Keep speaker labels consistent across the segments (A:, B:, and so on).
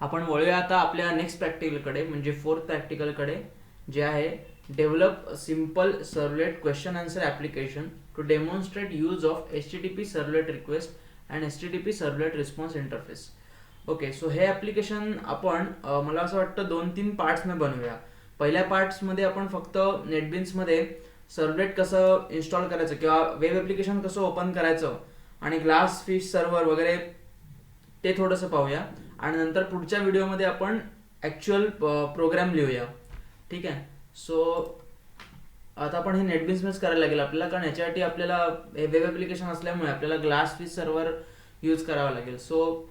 A: आपण वळूया आता आपल्या नेक्स्ट प्रॅक्टिकलकडे, म्हणजे फोर्थ प्रॅक्टिकलकडे, जे आहे develop simple servlet question answer application to demonstrate use of HTTP servlet request and HTTP servlet response interface. Okay, so हे ॲप्लिकेशन आपण मला असं वाटतं 2-3 पार्ट्समध्ये बनवूया. पहिल्या पार्ट्समध्ये आपण फक्त नेटबिन्समध्ये सर्वलेट कसं इन्स्टॉल करायचं किंवा वेब ॲप्लिकेशन कसं ओपन करायचं आणि ग्लास फिश सर्व्हर वगैरे ते थोडंसं पाहूया, आणि नंतर पुढच्या व्हिडिओमध्ये आपण ॲक्च्युअल प्रोग्राम लिहूया. ठीक आहे. सो आता आपण हे नेटबिन्समध्येच करायला लागेल आपल्याला, कारण याच्यासाठी आपल्याला हे वेब ॲप्लिकेशन असल्यामुळे आपल्याला ग्लास फिश सर्व्हर यूज करावा लागेल. So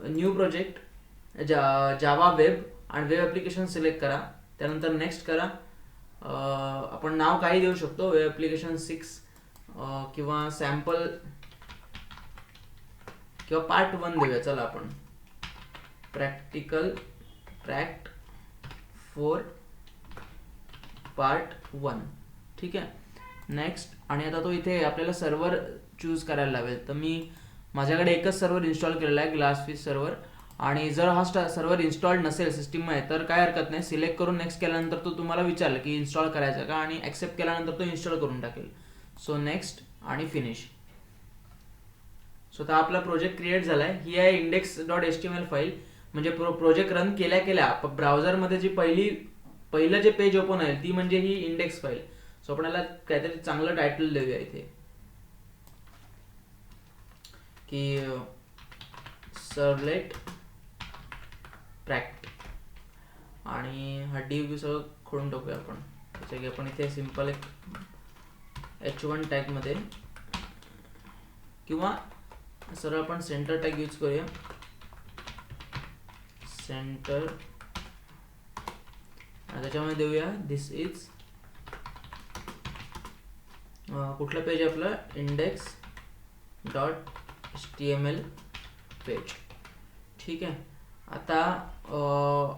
A: new project Java web आणि वेब ॲप्लिकेशन सिलेक्ट करा. त्यानंतर नेक्स्ट करा. आपण नाव काही देऊ शकतो, वेब ॲप्लिकेशन 6 किंवा सॅम्पल किंवा पार्ट 1 देऊया. चला आपण प्रॅक्ट 4 पार्ट 1. ठीक आहे. नेक्स्ट. आणि आता तो इथे आपल्याला सर्व्हर चूज करायला लागेल. तर मी माझ्याकडे एकच सर्व्हर इन्स्टॉल केलेला आहे, ग्लास फिश सर्व्हर. आणि जर हा सर्व्हर इन्स्टॉल्ड नसेल सिस्टीममध्ये तर काय हरकत नाही, सिलेक्ट करून नेक्स्ट केल्यानंतर तो तुम्हाला विचारलं की इन्स्टॉल करायचं का, आणि ॲक्सेप्ट केल्यानंतर तो इन्स्टॉल करून टाकेल. सो नेक्स्ट आणि फिनिश. सो आता आपला प्रोजेक्ट क्रिएट झाला आहे. ही आहे index.html फाईल. म्हणजे प्रोजेक्ट रन केल्या केल्या ब्राउझरमध्ये जी पहिलं जे पेज ओपन आहे ती म्हणजे ही इंडेक्स फाईल. सो आपण याला काहीतरी चांगलं टायटल देऊया इथे की सर्वलेट प्रॅक्ट, आणि हा डिव सगळं खोडून टाकूया आपण. त्याच्या की आपण इथे सिम्पल एक H1 टॅगमध्ये किंवा सरळ आपण सेंटर टॅग यूज करूया. सेंटर, त्याच्यामध्ये देऊया दिस इज कुठलं पेज आहे आपलं, index.html पेज. ठीक आहे. आता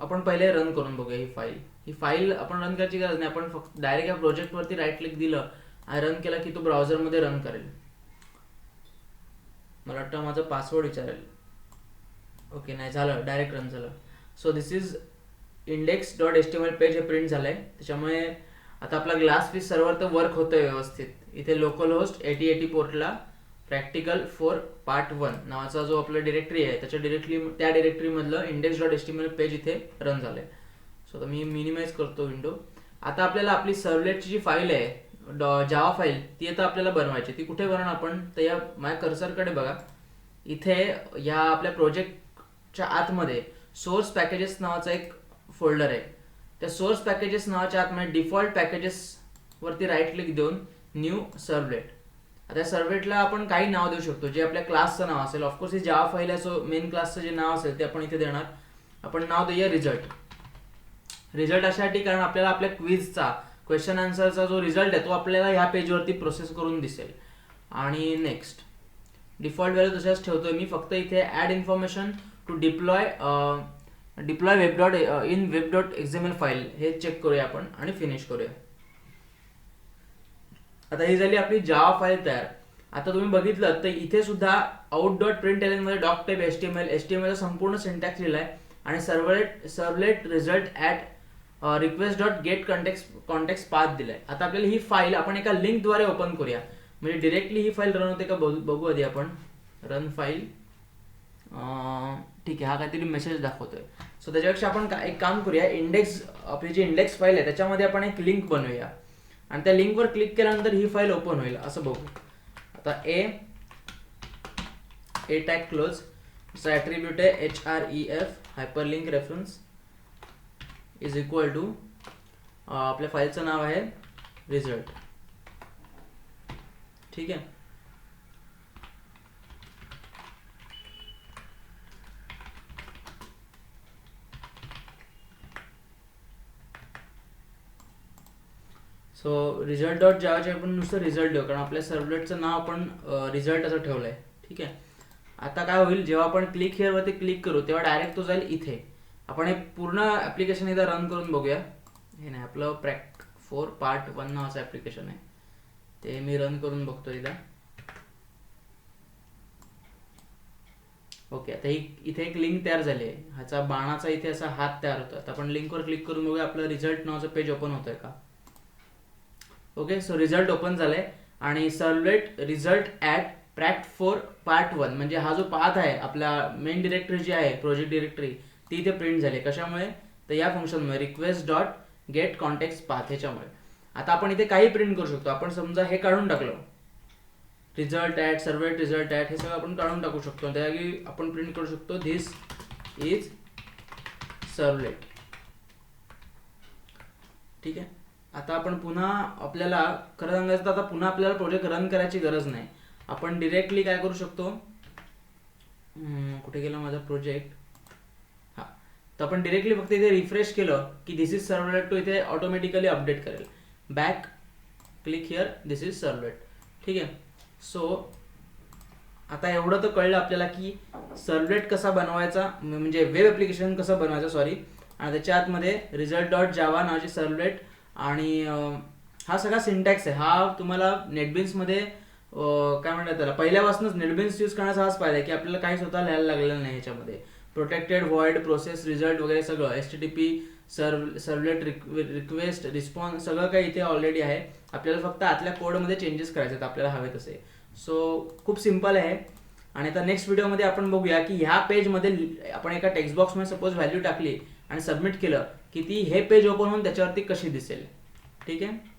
A: आपण पहिले रन करून बघूया ही फाईल आपण रन करायची गरज नाही. आपण फक्त डायरेक्ट या प्रोजेक्टवरती राईट क्लिक दिलं आणि रन केला की तो ब्राउझरमध्ये रन करेल. मला वाटतं माझा पासवर्ड विचारेल. ओके, नाही झालं, डायरेक्ट रन झालं. So this is index.html page हे प्रिंट झालंय. त्याच्यामुळे आता आपला ग्लास फिश सर्व्हर तर वर्क होतोय व्यवस्थित. इथे लोकल होस्ट 8080 पोर्टला प्रॅक्टिकल 4 पार्ट 1 नावाचा जो आपला डिरेक्टरी आहे त्या डिरेक्टरीमधलं index.html पेज इथे रन झालंय. सो आता मी मिनिमाइज करतो विंडो. आता आपल्याला आपली सर्वलेटची जी फाईल आहे जावा फाईल ती आता आपल्याला बनवायची. ती कुठे बनवणार आपण, तर या माझ्या कर्सरकडे बघा. इथे या आपल्या प्रोजेक्टच्या आतमध्ये सोर्स पॅकेजेस नावाचा एक फोल्डर आहे. त्या सोर्स पॅकेजेस नावाच्या आतमध्ये डिफॉल्ट पॅकेजेस वरती राईट क्लिक देऊन न्यू सर्वलेट. आता सर्वलेटला आपण काही नाव देऊ शकतो जे आपल्या क्लासचं नाव असेल. ऑफकोर्स ही जावा फाईल आहे, सो मेन क्लासचं जे नाव असेल ते आपण इथे देणार. आपण नाव देऊया रिझल्ट अशासाठी कारण आपल्याला आपल्या क्विजचा क्वेश्चन आन्सरचा जो रिझल्ट आहे तो आपल्याला ह्या पेजवरती प्रोसेस करून दिसेल. आणि नेक्स्ट डिफॉल्ट व्हॅल्यू तशाच ठेवतोय मी. फक्त इथे add information to deploy web.xml file हे चेक करूया आपण आणि फिनिश करूया. आता ही झाली आपली जावा फाईल तयार. आता तुम्ही बघितलं तर इथे सुद्धा out.println मध्ये डॉक टाईप HTML संपूर्ण सिंटॅक्स लिहिलाय आणि servlet result at request.get context path दिलाय. आता आपल्याला ही फाईल आपण एका लिंकद्वारे ओपन करूया, म्हणजे डिरेक्टली ही फाईल रन होते का बघू आधी आपण. Run file. ठीक आहे, हा काहीतरी मेसेज दाखवतोय. सो त्याच्यापेक्षा आपण एक काम करूया, आपली जी इंडेक्स फाईल आहे त्याच्यामध्ये आपण एक लिंक बनवूया आणि त्या लिंकवर क्लिक केल्यानंतर ही फाईल ओपन होईल असं बघू. आता ए टॅग क्लोज. ॲट्रिब्यूट आहे href hyperlink reference is equal to आपल्या फाईलचं नाव आहे रिझल्ट. ठीक आहे. सो result.java आपण नुसतं रिझल्ट देऊ कारण आपल्या सर्वलेटचं नाव आपण रिझल्ट असं ठेवलंय. ठीक आहे. आता काय होईल, जेव्हा आपण क्लिक हिअर वरती क्लिक करू तेव्हा डायरेक्ट तो जाईल इथे. आपण हे पूर्ण ॲप्लिकेशन एकदा रन करून बघूया. हे नाही, आपलं प्रॅक्ट 4 पार्ट 1 नावाचं ॲप्लिकेशन आहे, ते मी रन करून बघतो एकदा. ओके, आता इथे एक लिंक तयार झाली आहे, ह्याचा बाणाचा इथे असा हात तयार होतो. आता आपण लिंकवर क्लिक करून बघूया आपलं रिझल्ट नावाचं पेज ओपन होतंय का. ओके, सो रिझल्ट ओपन झालाय आणि servlet result at pract4 part 1 म्हणजे हा जो पाथ आहे आपल्या मेन डिरेक्टरी जी आहे प्रोजेक्ट डिरेक्टरी ती इथे प्रिंट झाली. कशामुळे, तर या फंक्शनमुळे request dot get context path ह्याच्यामुळे. आता आपण इथे काही प्रिंट करू शकतो. आपण समजा हे काढून टाकलं, result at servlet result at हे सगळं आपण काढून टाकू शकतो. त्याजागी आपण प्रिंट करू शकतो धिस इज सर्वलेट. ठीक आहे. आता आपण पुन्हा आपल्याला खरं सांगायचं तर आता पुन्हा आपल्याला प्रोजेक्ट रन करायची गरज नाही. आपण डिरेक्टली काय करू शकतो, कुठे गेला माझा प्रोजेक्ट, हां, तर आपण डिरेक्टली फक्त इथे रिफ्रेश केलं की दिस इज सर्वलेट टू इथे ऑटोमॅटिकली अपडेट करेल. Back click here, this is servlet. ठीक आहे. सो आता एवढं तर कळलं आपल्याला की सर्वलेट कसा बनवायचा, म्हणजे वेब ॲप्लिकेशन कसं बनवायचं, सॉरी, आणि त्याच्या आतमध्ये रिझल्ट डॉट जावा नावाची सर्वलेट आणि हा सगळा सिंटॅक्स आहे. हा तुम्हाला नेटबिन्समध्ये काय म्हणतात त्याला, पहिल्यापासूनच नेटबिन्स यूज करण्याचा हाच फायदा आहे की आपल्याला काही स्वतः लिहायला लागलेलं नाही. ह्याच्यामध्ये प्रोटेक्टेड व्हॉइड प्रोसेस रिझल्ट वगैरे सगळं HTTP सर्वलेट रिक्वेस्ट रिस्पॉन्स सगळं काही इथे ऑलरेडी आहे. आपल्याला फक्त आतल्या कोडमध्ये चेंजेस करायचे आहेत आपल्याला हवे तसे. सो खूप सिम्पल आहे. आणि आता नेक्स्ट व्हिडिओमध्ये आपण बघूया की ह्या पेजमध्ये आपण एका टेक्स्ट बॉक्समध्ये सपोज व्हॅल्यू टाकली आणि सबमिट केलं की ती हे पेज ओपन होऊन त्याच्यावरती कशी दिसेल. ठीक आहे.